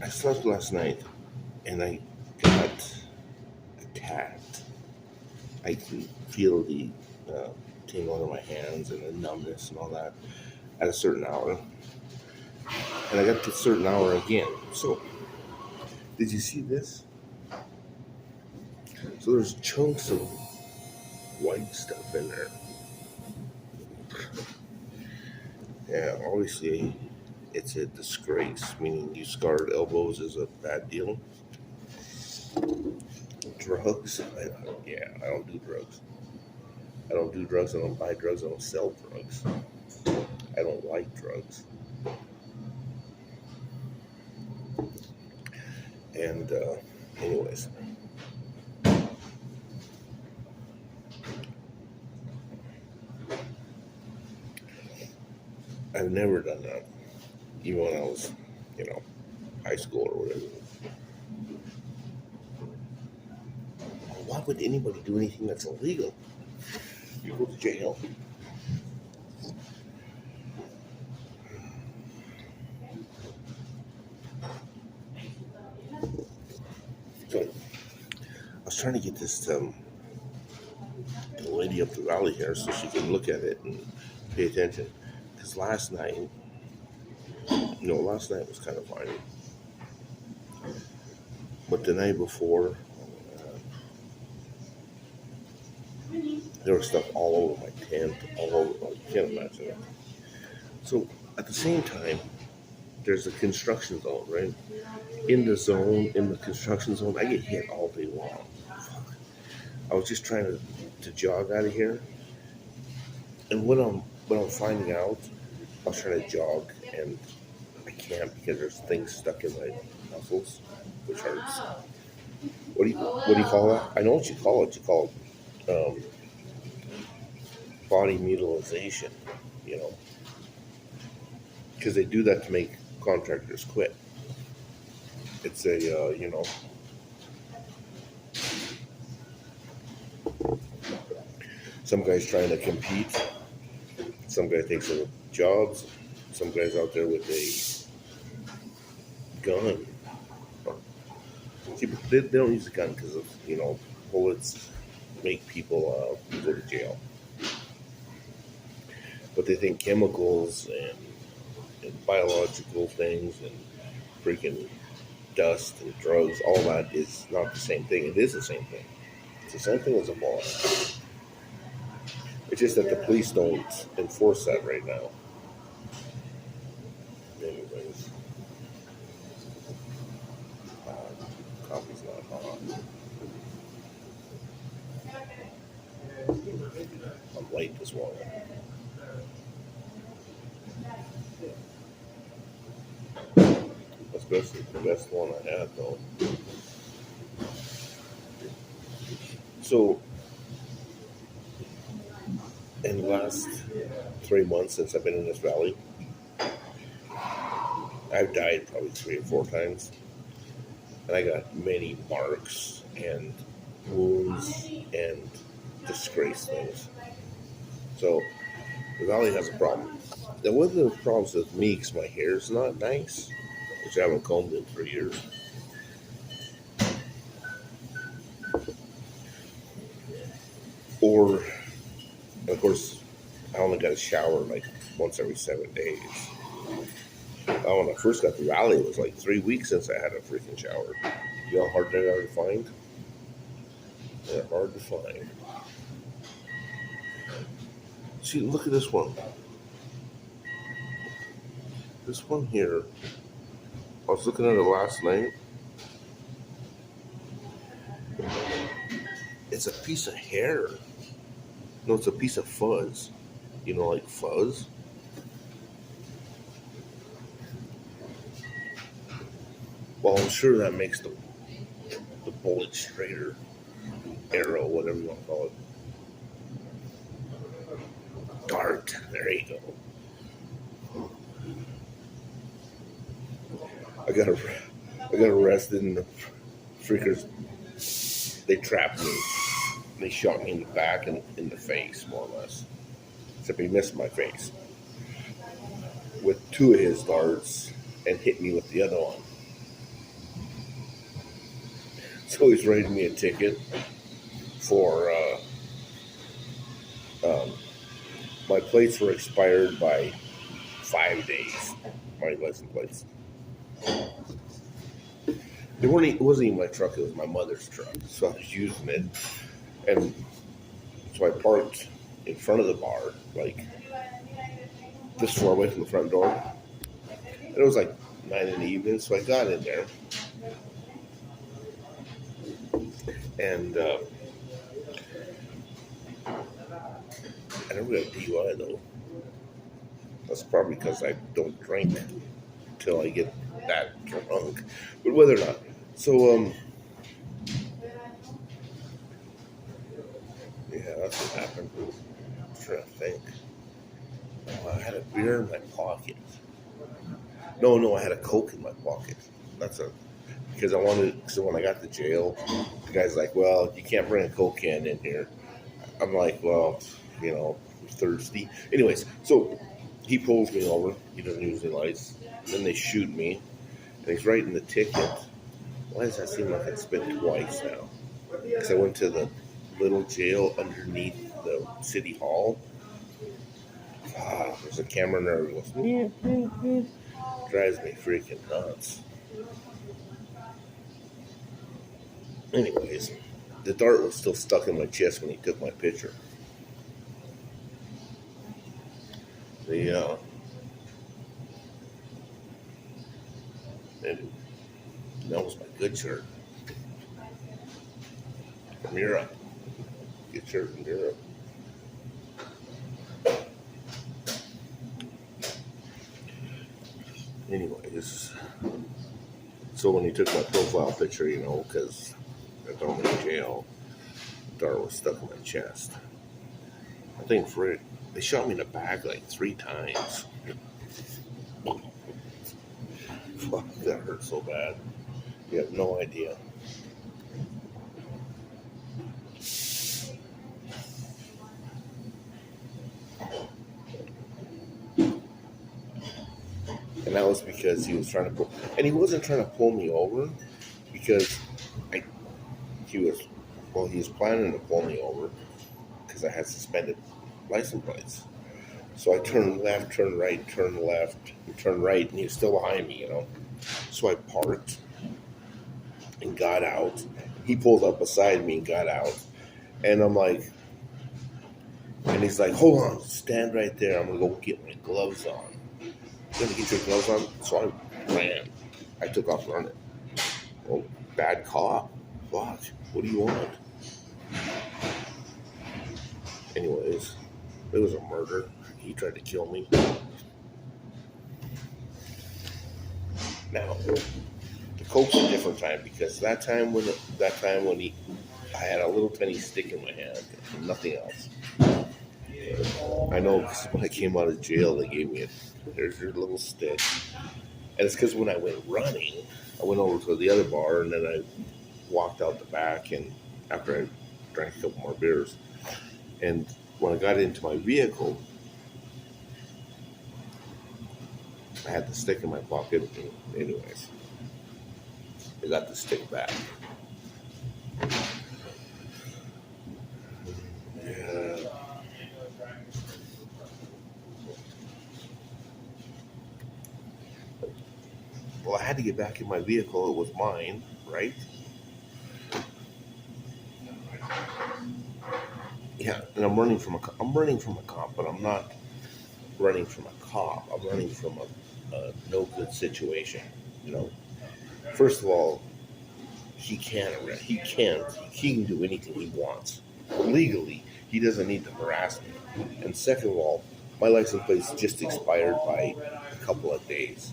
I slept last night and I got attacked. I can feel the uh, tingling in my hands and the numbness and all that at a certain hour. And I got to a certain hour again. So, did you see this? So, there's chunks of white stuff in there. Yeah, obviously, it's a disgrace, meaning you scarred elbows is a bad deal. Drugs? Yeah, I don't do drugs. I don't do drugs. I don't buy drugs. I don't sell drugs. I don't like drugs. And, anyways, I've never done that, even when I was, you know, high school or whatever. Why would anybody do anything that's illegal? You go to jail. So I was trying to get this the lady up the valley here so she can look at it and pay attention. Because last night was kind of fine, but the night before, there was stuff all over my tent, all over. You can't imagine it. So at the same time, there's a construction zone, right? In the construction zone, I get hit all day long. I was just trying to jog out of here, and what I'm finding out, I was trying to jog and I can't because there's things stuck in my muscles, which hurts. What do you call that? I know what you call it. You call it body mutilization. You know, because they do that to make contractors quit. It's a some guy's trying to compete. Some guy takes over jobs. Some guy's out there with a gun. See, but they don't use a gun because of bullets make people go to jail. But they think chemicals and biological things and freaking dust and drugs, all that is not the same thing. It is the same thing. It's the same thing as a bomb. It's just that the police don't enforce that right now. Anyways, coffee's not hot. I'm late this morning. Especially the best one I had though. So in the last 3 months since I've been in this valley, I've died probably 3 or 4 times, and I got many marks and wounds and disgrace things. So the valley has a problem. Now, one of the problems with me is my hair's not nice, which I haven't combed in 3 years. Or, of course, I only got a shower like once every 7 days. When I first got to Valley, it was like 3 weeks since I had a freaking shower. You know how hard they are to find? They're hard to find. See, look at this one. This one here, I was looking at it last night. It's a piece of hair. No, it's a piece of fuzz. You know, like fuzz. Well, I'm sure that makes the bullet straighter, arrow, whatever you want to call it. Dart. There you go. I got I got arrested, and the freakers, they trapped me. They shot me in the back and in the face, more or less. except he missed my face with two of his darts and hit me with the other one. So he's writing me a ticket for my plates were expired by 5 days. My license plates. It wasn't even my truck; it was my mother's truck. So I was using it, and so I parked in front of the bar, like this far away from the front door. And it was like 9 in the evening, so I got in there, and I never got a DUI though. That's probably because I don't drink until I get that drunk. But whether or not, so yeah, that's what happened. I'm trying to think. Oh, I had a beer in my pocket. No, I had a Coke in my pocket. That's a because I wanted. So when I got to jail, the guy's like, "Well, you can't bring a Coke can in here." I'm like, "Well, I'm thirsty." Anyways, so he pulls me over. He doesn't use any lights. Then they shoot me, and he's writing the ticket. Why does that seem like it's been twice now? Because I went to the little jail underneath the city hall. There's a camera in there. It goes, drives me freaking nuts. Anyways, the dart was still stuck in my chest when he took my picture. The and that was my good shirt from Europe. Good shirt from Europe. Anyways, so when he took my profile picture, because I threw me in jail, the dart was stuck in my chest. I think they shot me in the back like 3 times. Fuck, that hurt so bad. You have no idea. And that was because he was trying to pull, and he wasn't trying to pull me over because he was planning to pull me over because I had suspended license plates. So I turned left, turned right, turned left, and turned right, and he was still behind me, So I parked and got out. He pulled up beside me and got out. And I'm like, and he's like, hold on, stand right there. I'm going to go get my gloves on. You're going to get your gloves on? So I ran. I took off running. Well, bad cop. Fuck. What do you want? Anyways, it was a murder. He tried to kill me. Now, the Coke's a different time because that time when I had a little tiny stick in my hand and nothing else. I know because when I came out of jail, they gave me there's your little stick. And it's because when I went running, I went over to the other bar and then I walked out the back and after I drank a couple more beers. And when I got into my vehicle, I had the stick in my pocket. Anyways, I got the stick back. Yeah. Well, I had to get back in my vehicle. It was mine, right? Yeah, and I'm running from a cop, but I'm not running from a cop. I'm running from a no good situation. First of all, he can't arrest. He can't. He can do anything he wants legally. He doesn't need to harass me. And second of all, my license plate's just expired by a couple of days.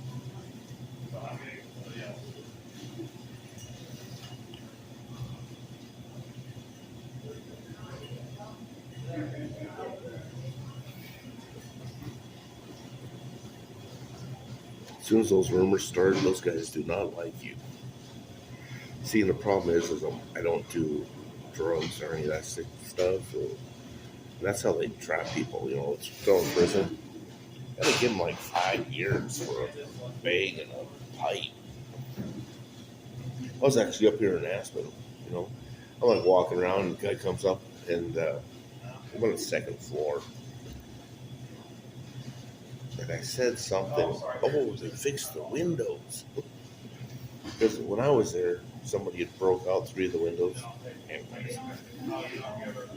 As soon as those rumors start, those guys do not like you. See, and the problem is I don't do drugs or any of that stuff. So And that's how they trap people, it's throw in prison. And they give them like 5 years for a bag and a pipe. I was actually up here in Aspen, you know. I'm like walking around, and the guy comes up, and I'm on the second floor. And I said something. Oh, they fixed the windows. Because when I was there, somebody had broke out 3 of the windows.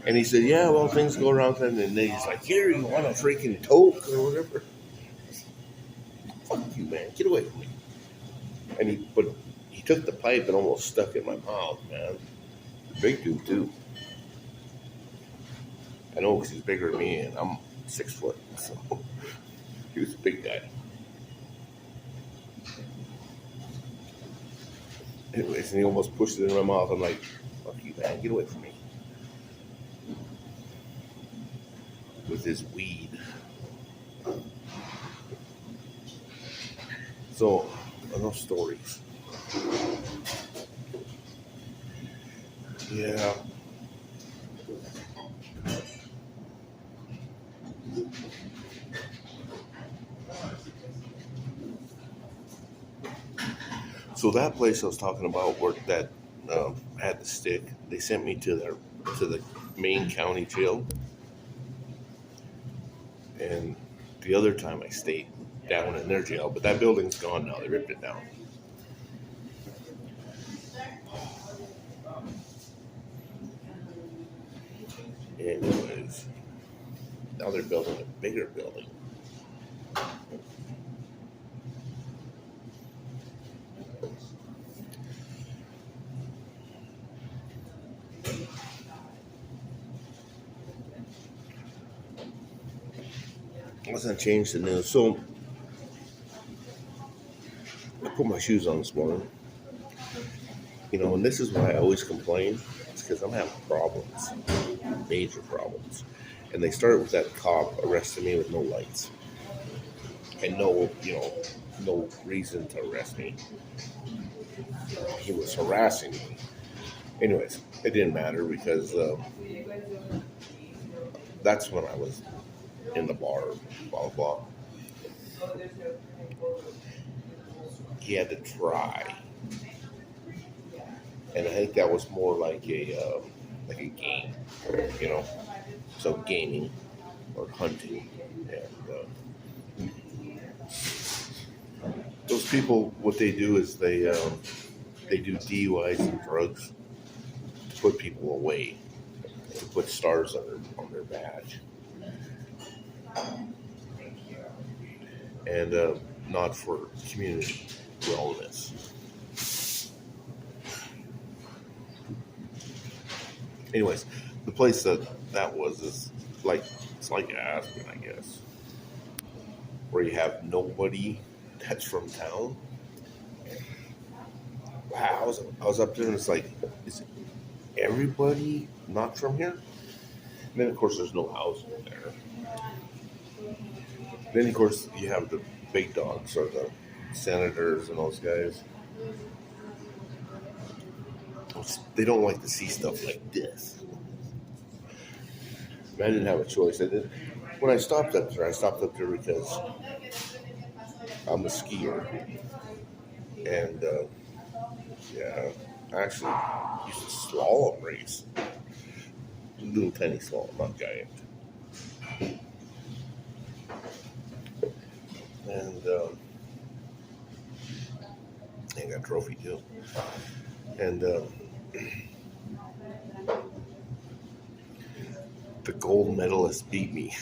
And he said, yeah, well, things go around. And then he's like, here, you want a freaking toke or whatever? Fuck you, man. Get away from me. And he took the pipe and almost stuck it in my mouth, man. Big dude, too. I know because he's bigger than me, and I'm 6 foot. So he was a big guy. Anyways, and he almost pushed it in my mouth. I'm like, fuck you, man. Get away from me. With his weed. So, enough stories. Yeah. So that place I was talking about, where that had the stick, they sent me to the main county jail, and the other time I stayed down in their jail, but that building's gone now. They ripped it down. Anyways, now they're building a bigger building. Let's not change the news. So I put my shoes on this morning. And this is why I always complain. It's because I'm having problems, major problems. And they started with that cop arresting me with no lights and no reason to arrest me. He was harassing me. Anyways, it didn't matter because that's when I was in the bar, blah, blah, blah. He had to try. And I think that was more like a game, so gaming or hunting. And those people, what they do is they do DUIs and drugs to put people away, to put stars on their badge, and not for community wellness. Anyways, the place that was is it's like Aspen, I guess, where you have nobody that's from town. Wow, I was up there and it's like, is everybody not from here? And then of course there's no housing there. Then of course you have the big dogs or the senators and those guys. They don't like to see stuff like this. I didn't have a choice. When I stopped up there because I'm a skier. And, I actually used to slalom race. Little tiny slalom, not giant. And I got a trophy too. And the gold medalist beat me.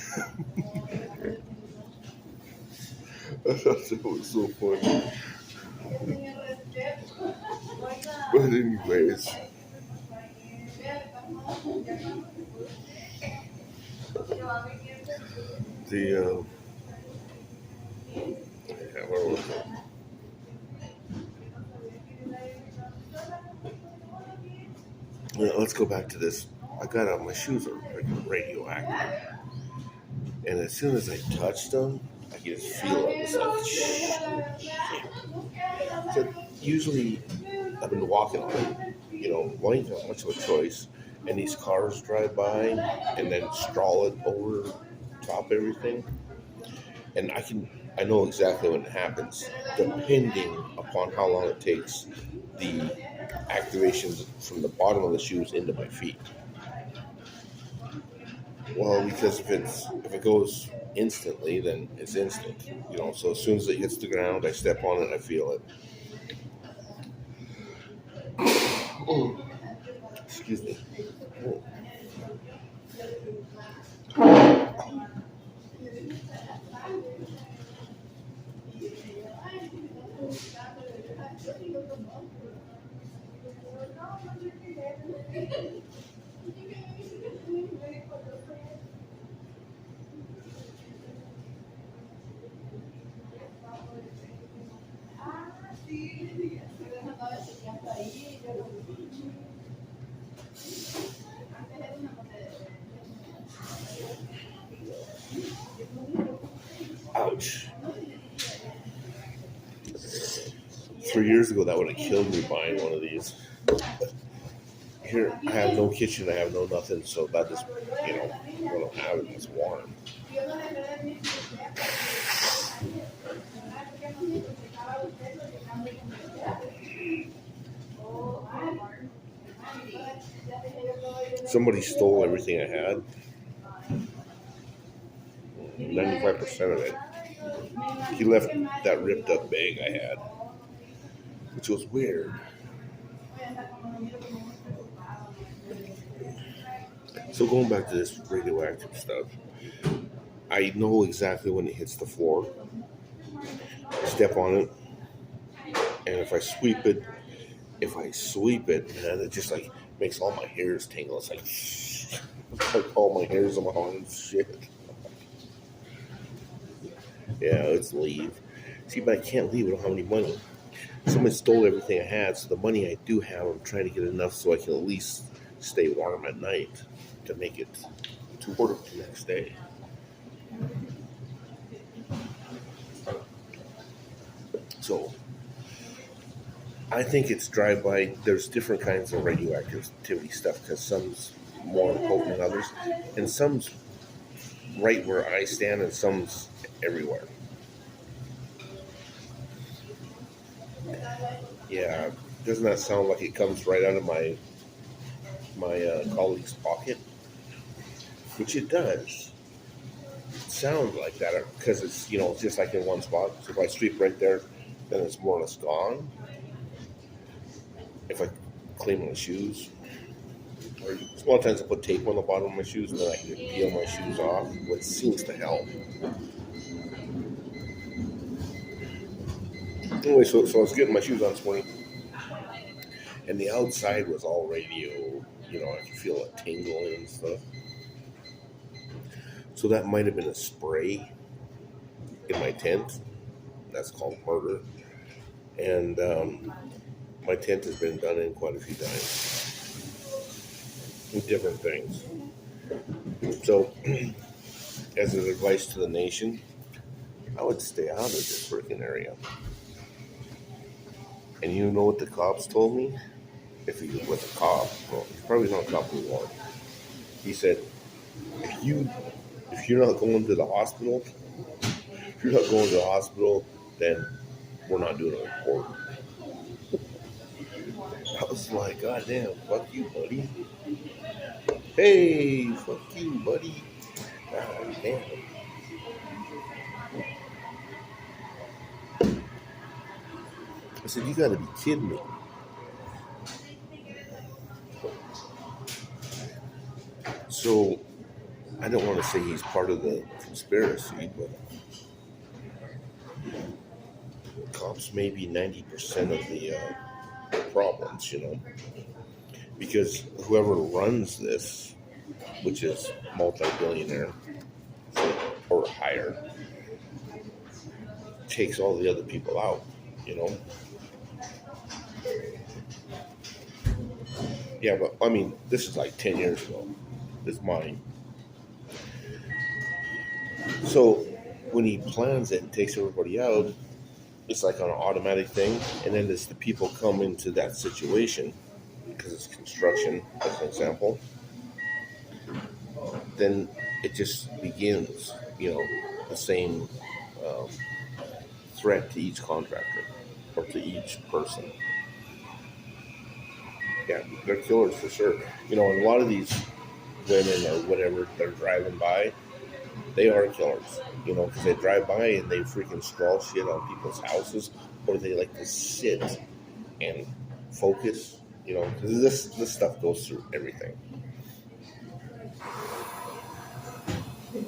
I thought that was so funny. But anyways, where was it? Let's go back to this. I got out, my shoes are radioactive. And as soon as I touched them, I could just feel it. It's like, shit. So usually, I've been walking on it. Well, I ain't got much of a choice. and these cars drive by and then straw it over top everything. And I know exactly when it happens, depending upon how long it takes the activations from the bottom of the shoes into my feet. Well, because if it goes instantly, then it's instant. So as soon as it hits the ground, I step on it, I feel it. Oh, excuse me. Oh. Ouch. 3 years ago, that would have killed me buying one of these. Here, I have no kitchen, I have no nothing, so that is, what I don't have it, it's warm. Somebody stole everything I had, 95% of it. He left that ripped up bag I had, which was weird. So going back to this radioactive stuff, I know exactly when it hits the floor. I step on it, and if I sweep it, man, it just like makes all my hairs tingle. It's like all my hairs on my arms, shit. Yeah, let's leave. See, but I can't leave. I don't have any money. Someone stole everything I had, so the money I do have, I'm trying to get enough so I can at least stay warm at night to make it to work the next day. So I think it's drive-by. There's different kinds of radioactivity stuff because some's more potent than others, and some's right where I stand, and some's everywhere. Yeah, doesn't that sound like it comes right out of my colleague's pocket? Which it does. It sounds like that because it's just like in one spot. So if I sweep right there, then it's more or less gone. If I clean my shoes, or a lot of times I put tape on the bottom of my shoes, and then I can peel my shoes off, which seems to help. Anyway, so I was getting my shoes on this morning, and the outside was all radio. I could feel it tingling and stuff. So that might have been a spray in my tent. That's called murder. And my tent has been done in quite a few times with different things. So, as an advice to the nation, I would stay out of this freaking area. And you know what the cops told me? If he was a cop, well, he's probably not a cop anymore. He said, if you're not going to the hospital, then we're not doing a report. I was like, God damn, fuck you, buddy. Hey, fuck you, buddy. God damn. I said, you gotta be kidding me. So, I don't want to say he's part of the conspiracy, but cops may be 90% of the problems, because whoever runs this, which is multi-billionaire or higher, takes all the other people out. Yeah, but I mean, this is like 10 years ago. This is mine. So when he plans it and takes everybody out, it's like an automatic thing. And then as the people come into that situation, because it's construction, as an example, then it just begins, the same um, threat to each contractor or to each person. Yeah, they're killers for sure. And a lot of these women or whatever they're driving by, they are killers. Because they drive by and they freaking scrawl shit on people's houses, or they like to sit and focus. Because this stuff goes through everything.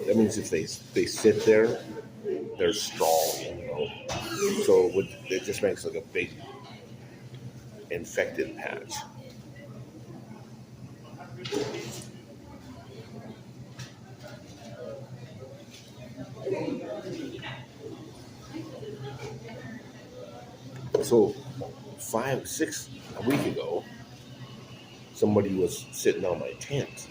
That means if they sit there, they're strawing. So it just makes like a big infected patch. So 5, 6 a week ago, somebody was sitting on my tent.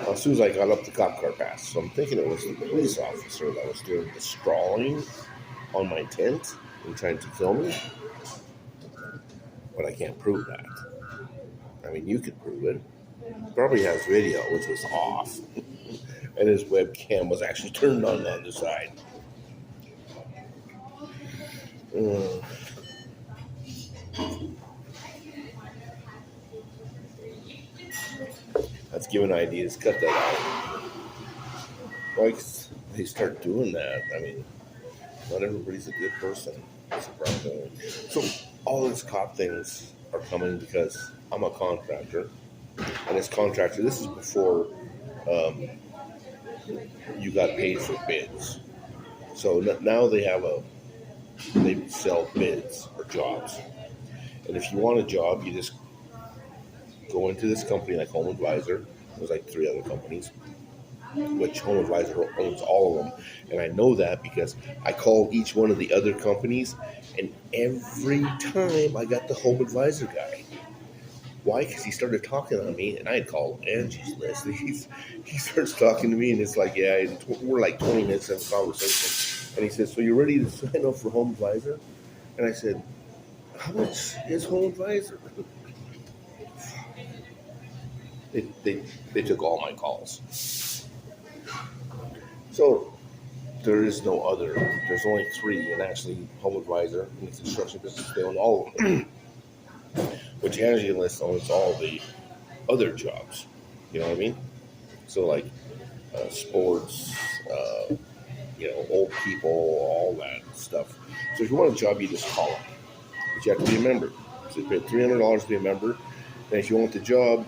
As soon as I got up, the cop car passed. So I'm thinking it was the police officer that was doing the strawing on my tent and trying to kill me. But I can't prove that. I mean, you could prove it. He probably has video, which was off. And his webcam was actually turned on the other side. Uh, that's giving ideas. Cut that out. Why they start doing that? I mean, not everybody's a good person. That's a problem. So all these cop things are coming because I'm a contractor, and as contractor, this is before you got paid for bids. So now they sell bids or jobs, and if you want a job, you just go into this company like Home Advisor. There's like 3 other companies, which Home Advisor owns all of them. And I know that because I called each one of the other companies, and every time I got the Home Advisor guy. Why? Because he started talking on me, and I had called Angie's List. He starts talking to me, and it's like, yeah, we're like 20 minutes of conversation. And he says, so you're ready to sign up for Home Advisor? And I said, how much is Home Advisor? They took all my calls. So there's only 3, and actually Home Advisor in the construction business, they own all of them. Which Angie List owns all the other jobs. You know what I mean? So like sports, old people, all that stuff. So if you want a job, you just call them. But you have to be a member. So you pay $300 to be a member. And if you want the job,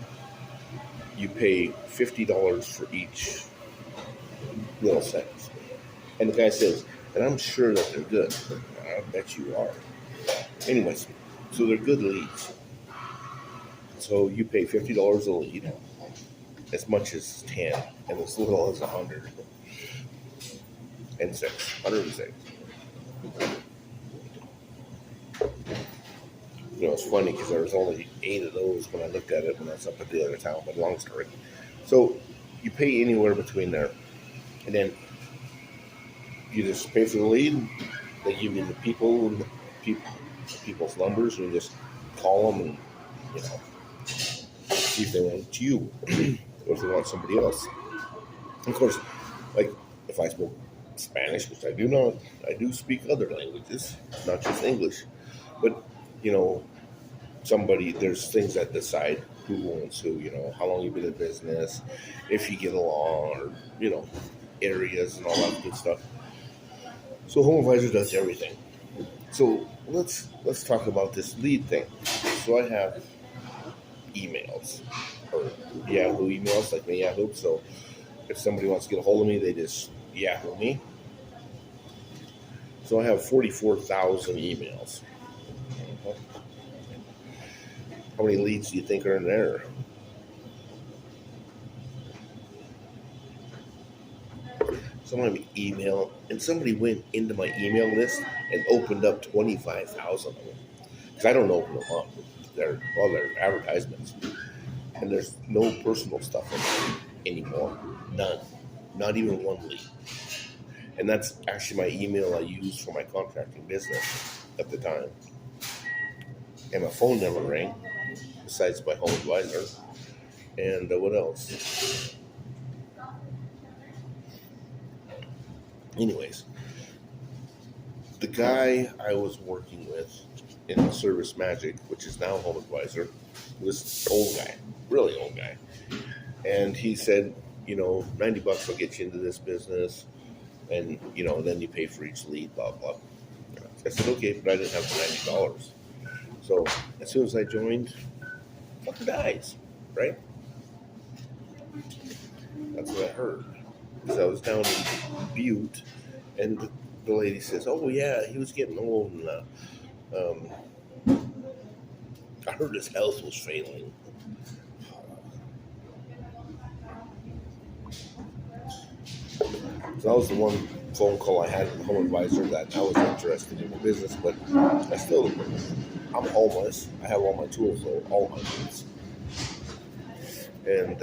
you pay $50 for each little sentence. And the guy says, and I'm sure that they're good. I bet you are. Anyways, so they're good leads. So you pay $50 a lead, as much as 10, and as little as 100. And 106. It's funny because there was only 8 of those when I looked at it when I was up at the other town, but long story. So you pay anywhere between there. And then you just pay for the lead. They give you the people's numbers, and you just call them and, see if they want you or if they want somebody else. Of course, like if I spoke Spanish, which I do not, I do speak other languages, not just English. But, there's things that decide who owns who, how long you've been in business, if you get along, or, areas and all that good stuff. So Home Advisor does everything. So let's talk about this lead thing. So I have emails, or Yahoo emails, like my Yahoo. So if somebody wants to get a hold of me, they just Yahoo me. So I have 44,000 emails. How many leads do you think are in there? Somebody email, and somebody went into my email list and opened up 25,000 of them. Because I don't open them up. They're advertisements. And there's no personal stuff in there anymore. None. Not even one lead. And that's actually my email I used for my contracting business at the time. And my phone never rang. besides my home advisor. And what else? Anyways, the guy I was working with in Service Magic, which is now Home Advisor, was an old guy, really old guy. And he said, $90 will get you into this business, and then you pay for each lead, blah blah. I said, okay, but I didn't have the $90. So as soon as I joined, fucker dies, right? That's what I heard. Because I was down in Butte, and the lady says, "Oh yeah, he was getting old, and I heard his health was failing." So that was the one phone call I had with the home advisor that I was interested in the business, but I'm homeless. I have all my tools, though, all my needs, and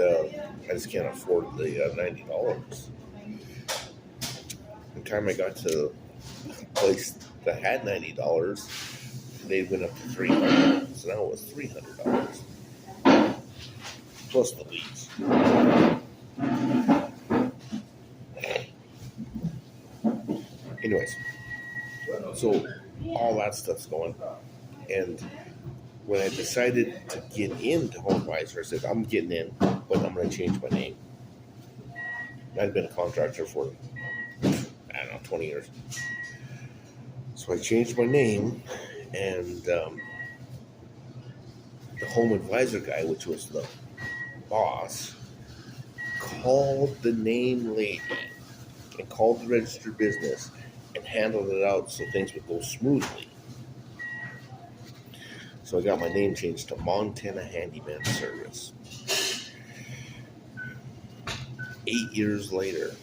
I just can't afford the $90. By the time I got to a place that had $90, they went up to $300. So now it was $300 plus the leads. Anyways, so all that stuff's going. And when I decided to get into HomeAdvisor, I said, I'm getting in, but I'm going to change my name. I'd been a contractor for, 20 years. So I changed my name, and the Home Advisor guy, which was the boss, called the name lady and called the registered business and handled it out so things would go smoothly. So I got my name changed to Montana Handyman Service. 8 years later,